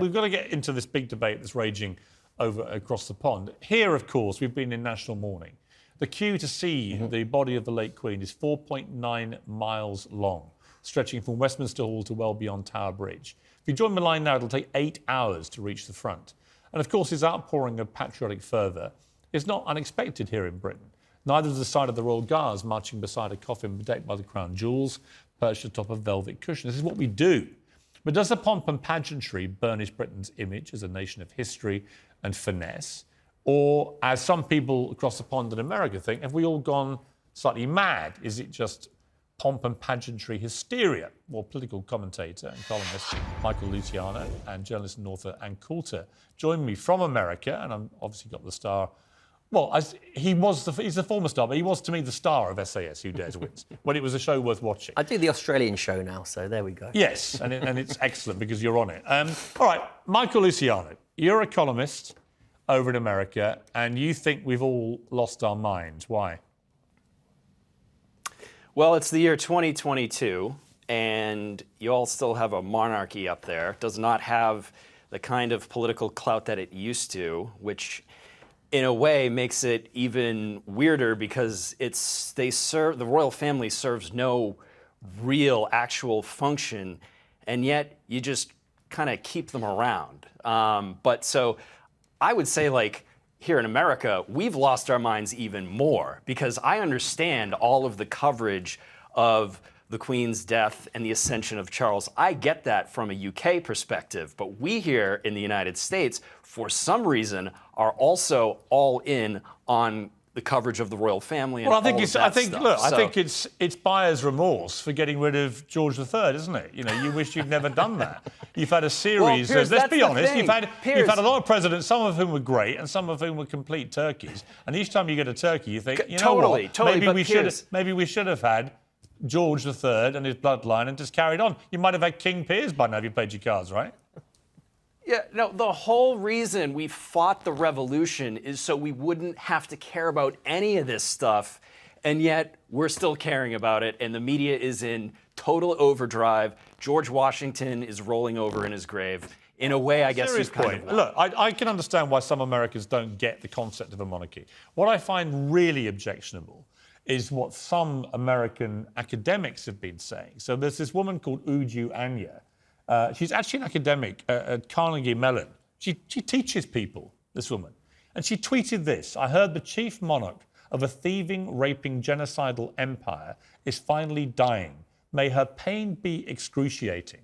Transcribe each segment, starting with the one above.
we've got to get into this big debate that's raging over across the pond. Here, of course, we've been in national mourning. The queue to see the body of the late Queen is 4.9 miles long, stretching from Westminster Hall to well beyond Tower Bridge. If you join the line now, it'll take 8 hours to reach the front. And of course, this outpouring of patriotic fervour is not unexpected here in Britain. Neither is the sight of the Royal Guards marching beside a coffin bedecked by the crown jewels, perched atop a velvet cushion. This is what we do. But does the pomp and pageantry burnish Britain's image as a nation of history and finesse? Or, as some people across the pond in America think, have we all gone slightly mad? Is it just pomp and pageantry hysteria? Well, political commentator and columnist Michael Luciano and journalist and author Ann Coulter join me from America, and I've obviously got the star. Well, he's the former star, but he was to me the star of SAS Who Dares Wins, when it was a show worth watching. I do the Australian show now, so there we go. Yes, and it's excellent because you're on it. All right, Michael Luciano, you're a columnist over in America, and you think we've all lost our minds. Why? Well, it's the year 2022, and you all still have a monarchy up there. It does not have the kind of political clout that it used to, which in a way makes it even weirder because the royal family serves no real actual function, and yet you just kind of keep them around. But so I would say, like, here in America, we've lost our minds even more because I understand all of the coverage of the Queen's death and the ascension of Charles. I get that from a UK perspective, but we here in the United States, for some reason, are also all in on the coverage of the royal family. And well, I think it's buyer's remorse for getting rid of George III, isn't it? You know, you wish you'd never done that. You've had a series. Well, Piers, let's be honest. You've had a lot of presidents, some of whom were great, and some of whom were complete turkeys. And each time you get a turkey, you think, maybe we should have had George III and his bloodline and just carried on. You might have had King Piers by now if you played your cards right. Yeah, no, the whole reason we fought the revolution is so we wouldn't have to care about any of this stuff, and yet we're still caring about it, and the media is in total overdrive. George Washington is rolling over in his grave. In a way, I guess you've kind of... Look, I can understand why some Americans don't get the concept of a monarchy. What I find really objectionable is what some American academics have been saying. So there's this woman called Uju Anya. She's actually an academic at Carnegie Mellon. She teaches people, this woman. And she tweeted this: I heard the chief monarch of a thieving, raping, genocidal empire is finally dying. May her pain be excruciating.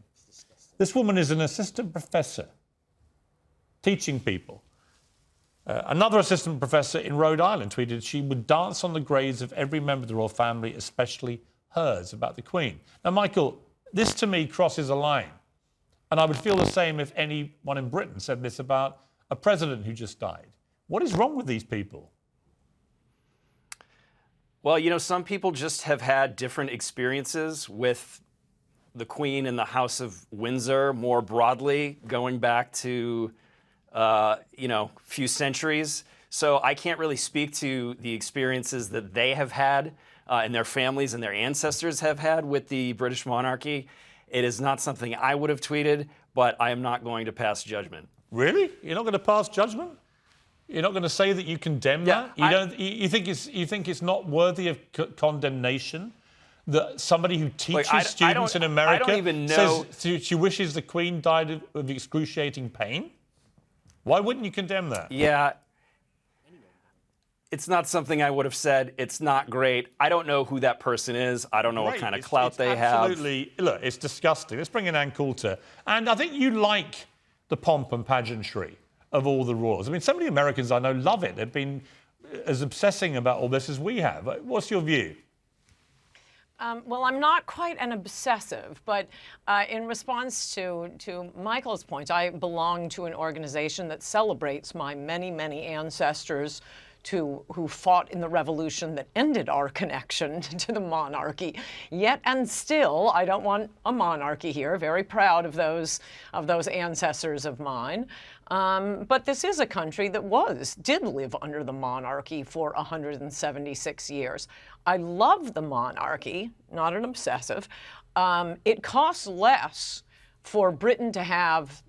This woman is an assistant professor teaching people. Another assistant professor in Rhode Island tweeted she would dance on the graves of every member of the royal family, especially hers, about the Queen. Now, Michael, this to me crosses a line. And I would feel the same if anyone in Britain said this about a president who just died. What is wrong with these people? Well, you know, some people just have had different experiences with the Queen and the House of Windsor more broadly, going back to, a few centuries. So I can't really speak to the experiences that they have had and their families and their ancestors have had with the British monarchy. It is not something I would have tweeted, but I am not going to pass judgment. Really? You're not going to pass judgment? You're not going to say that you condemn that? You think it's not worthy of condemnation that somebody who teaches students in America says she wishes the Queen died of excruciating pain? Why wouldn't you condemn that? Yeah. It's not something I would have said. It's not great. I don't know who that person is. I don't know what kind of clout they have. Absolutely. Look, it's disgusting. Let's bring in Ann Coulter. And I think you like the pomp and pageantry of all the royals. I mean, so many Americans I know love it. They've been as obsessing about all this as we have. What's your view? Well, I'm not quite an obsessive, but in response to Michael's point, I belong to an organization that celebrates my many, many ancestors who fought in the revolution that ended our connection to the monarchy. Yet and still, I don't want a monarchy here. Very proud of those ancestors of mine. But this is a country that did live under the monarchy for 176 years. I love the monarchy, not an obsessive. It costs less for Britain to have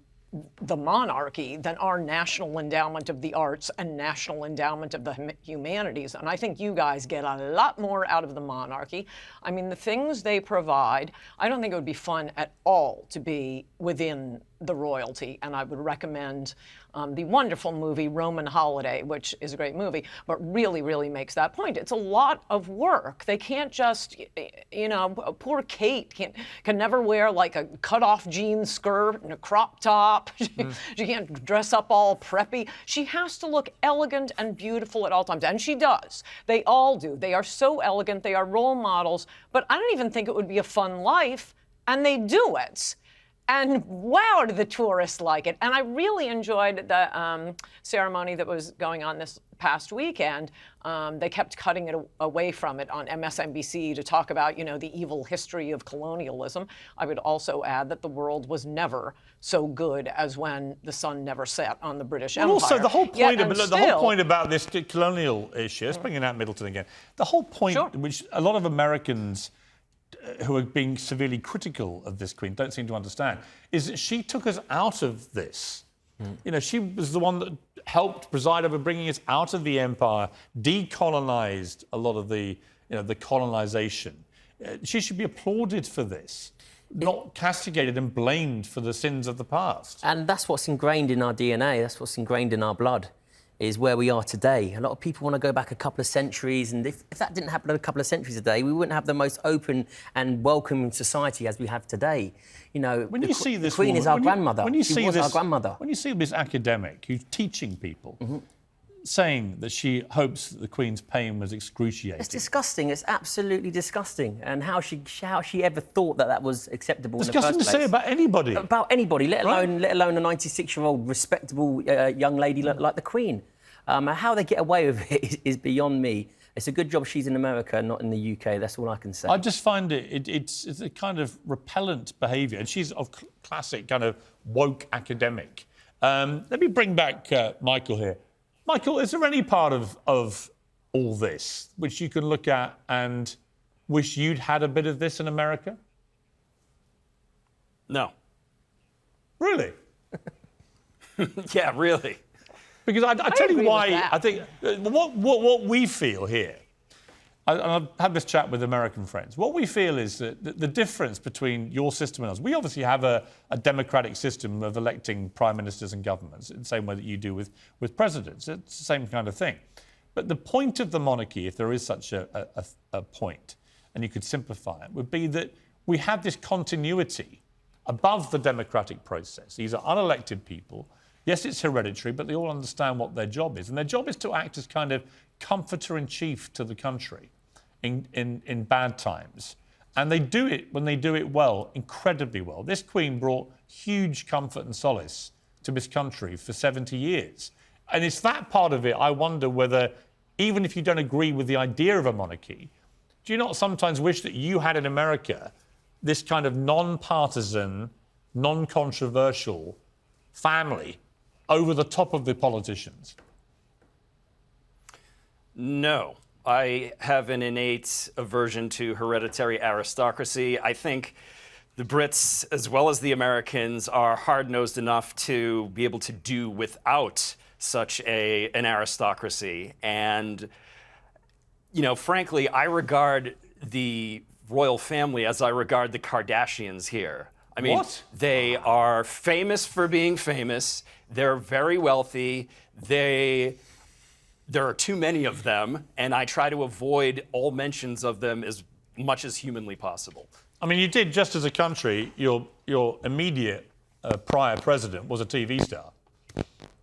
the monarchy than our National Endowment of the Arts and National Endowment of the Humanities. And I think you guys get a lot more out of the monarchy. I mean, the things they provide, I don't think it would be fun at all to be within the royalty. And I would recommend the wonderful movie Roman Holiday, which is a great movie, but really, really makes that point. It's a lot of work. They can't just, you know, poor Kate can never wear like a cut-off jean skirt and a crop top. She can't dress up all preppy. She has to look elegant and beautiful at all times, and she does. They all do. They are so elegant. They are role models, but I don't even think it would be a fun life, and they do it. And wow, do the tourists like it. And I really enjoyed the ceremony that was going on this past weekend. They kept cutting it away from it on MSNBC to talk about, you know, the evil history of colonialism. I would also add that the world was never so good as when the sun never set on the British Empire. Also, the whole point about this colonial issue, let's bring in out Middleton again. The whole point, which a lot of Americans who are being severely critical of this Queen don't seem to understand, is that she took us out of this. You know, she was the one that helped preside over bringing us out of the empire, decolonized a lot of the, you know, the colonization. She should be applauded for this, not castigated and blamed for the sins of the past. And that's what's ingrained in our DNA. That's what's ingrained in our blood, is where we are today. A lot of people want to go back a couple of centuries, and if that didn't happen a couple of centuries today, we wouldn't have the most open and welcoming society as we have today. You know, when you see this Queen woman, is our grandmother. She was our grandmother. When you see this academic who's teaching people, saying that she hopes that the Queen's pain was excruciating. It's disgusting. It's absolutely disgusting. And how she ever thought that was acceptable in the first place. Disgusting to say about anybody. About anybody, let alone a 96-year-old respectable young lady like the Queen. How they get away with it is beyond me. It's a good job she's in America, not in the UK. That's all I can say. I just find it's a kind of repellent behaviour, and she's of classic kind of woke academic. Let me bring back Michael here. Michael, is there any part of all this which you can look at and wish you'd had a bit of this in America? No. Really? Yeah, really. Because I tell you why, I think what we feel here, and I've had this chat with American friends, what we feel is that the difference between your system and ours, we obviously have a democratic system of electing prime ministers and governments in the same way that you do with presidents. It's the same kind of thing. But the point of the monarchy, if there is such a point, and you could simplify it, would be that we have this continuity above the democratic process. These are unelected people. Yes, it's hereditary, but they all understand what their job is. And their job is to act as kind of comforter-in-chief to the country in bad times. And they do it, when they do it well, incredibly well. This Queen brought huge comfort and solace to this country for 70 years. And it's that part of it, I wonder whether, even if you don't agree with the idea of a monarchy, do you not sometimes wish that you had in America this kind of non-partisan, non-controversial family over the top of the politicians? No. I have an innate aversion to hereditary aristocracy. I think the Brits, as well as the Americans, are hard-nosed enough to be able to do without such an aristocracy. And, you know, frankly, I regard the royal family as I regard the Kardashians here. I mean, they are famous for being famous. They're very wealthy. There are too many of them, and I try to avoid all mentions of them as much as humanly possible. I mean, you did, just as a country, your immediate prior president was a TV star,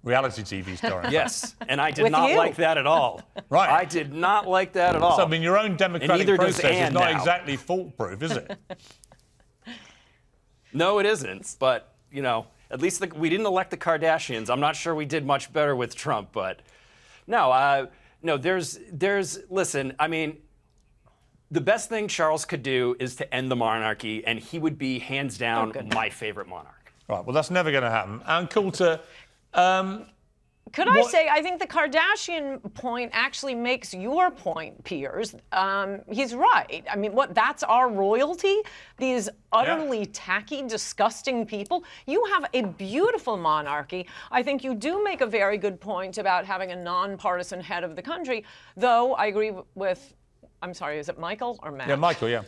reality TV star. Yes, and I did not like that at all. Right. I did not like that at all. So, I mean, your own democratic process is not exactly foolproof, is it? No, it isn't. But, you know, at least we didn't elect the Kardashians. I'm not sure we did much better with Trump, but no, listen, I mean, the best thing Charles could do is to end the monarchy, and he would be hands down my favorite monarch. Right, well, that's never going to happen. And Coulter, Could I say, I think the Kardashian point actually makes your point, Piers. He's right. I mean, that's our royalty? These utterly tacky, disgusting people. You have a beautiful monarchy. I think you do make a very good point about having a nonpartisan head of the country, though I agree with, I'm sorry, is it Michael or Matt? Yeah, Michael, yeah.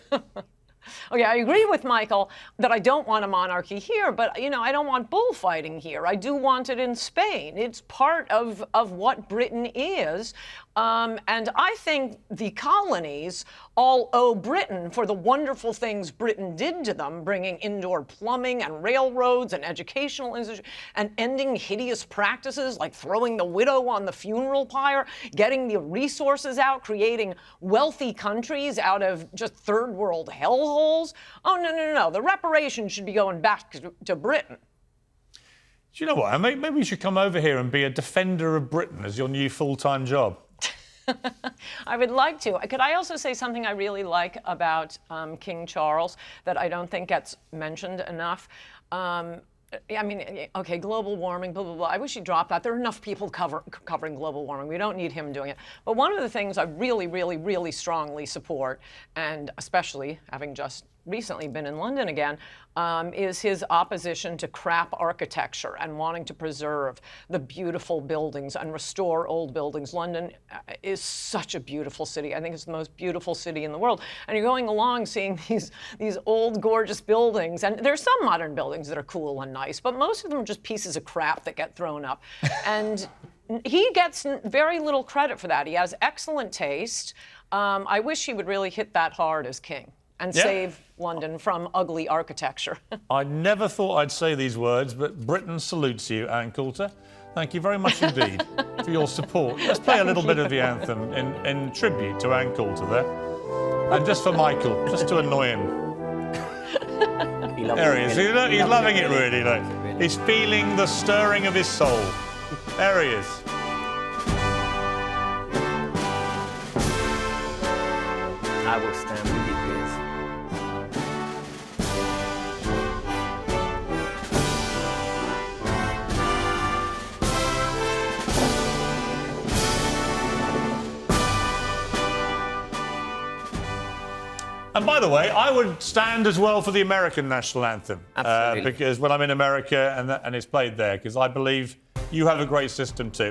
Okay, I agree with Michael that I don't want a monarchy here, but, you know, I don't want bullfighting here. I do want it in Spain. It's part of what Britain is. And I think the colonies all owe Britain for the wonderful things Britain did to them, bringing indoor plumbing and railroads and educational institutions, and ending hideous practices like throwing the widow on the funeral pyre, getting the resources out, creating wealthy countries out of just third world hellholes. Oh, no. The reparations should be going back to Britain. Do you know what? Maybe you should come over here and be a defender of Britain as your new full-time job. I would like to. Could I also say something I really like about King Charles that I don't think gets mentioned enough? I mean, okay, global warming, blah, blah, blah. I wish he'd drop that. There are enough people covering global warming. We don't need him doing it. But one of the things I really, really, really strongly support, and especially having just recently been in London again, is his opposition to crap architecture and wanting to preserve the beautiful buildings and restore old buildings. London is such a beautiful city. I think it's the most beautiful city in the world. And you're going along seeing these old, gorgeous buildings. And there's some modern buildings that are cool and nice, but most of them are just pieces of crap that get thrown up. And he gets very little credit for that. He has excellent taste. I wish he would really hit that hard as king and save London from ugly architecture. I never thought I'd say these words, but Britain salutes you, Ann Coulter. Thank you very much indeed for your support. Let's play a little bit of the anthem in tribute to Ann Coulter there. And just for Michael, just to annoy him. There he is. He's loving it really. Look. He's feeling the stirring of his soul. There he is. I will stand with you, Piers. And by the way, I would stand as well for the American national anthem. Absolutely. Because when I'm in America and it's played there, because I believe you have a great system too.